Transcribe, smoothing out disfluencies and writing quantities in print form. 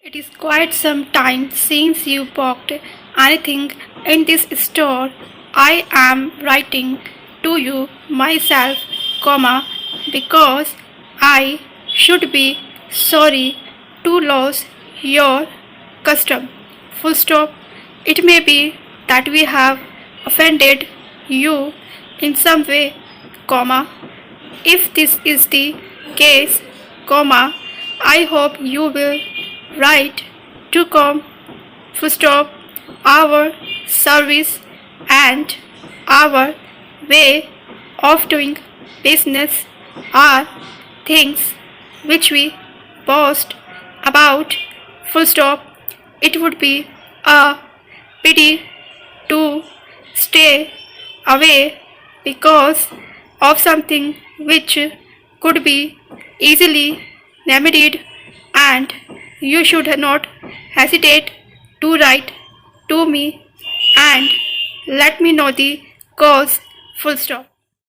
It is quite some time since you bought anything in this store. I am writing to you myself, because I should be sorry to lose your custom. Full stop. It may be that we have offended you in some way, If this is the case, I hope you will write to full stop. Our service and our way of doing business are things which we boast about, full stop. It would be a pity to stay away because of something which could be easily remedied, and you should not hesitate to write to me and let me know the cause, full stop.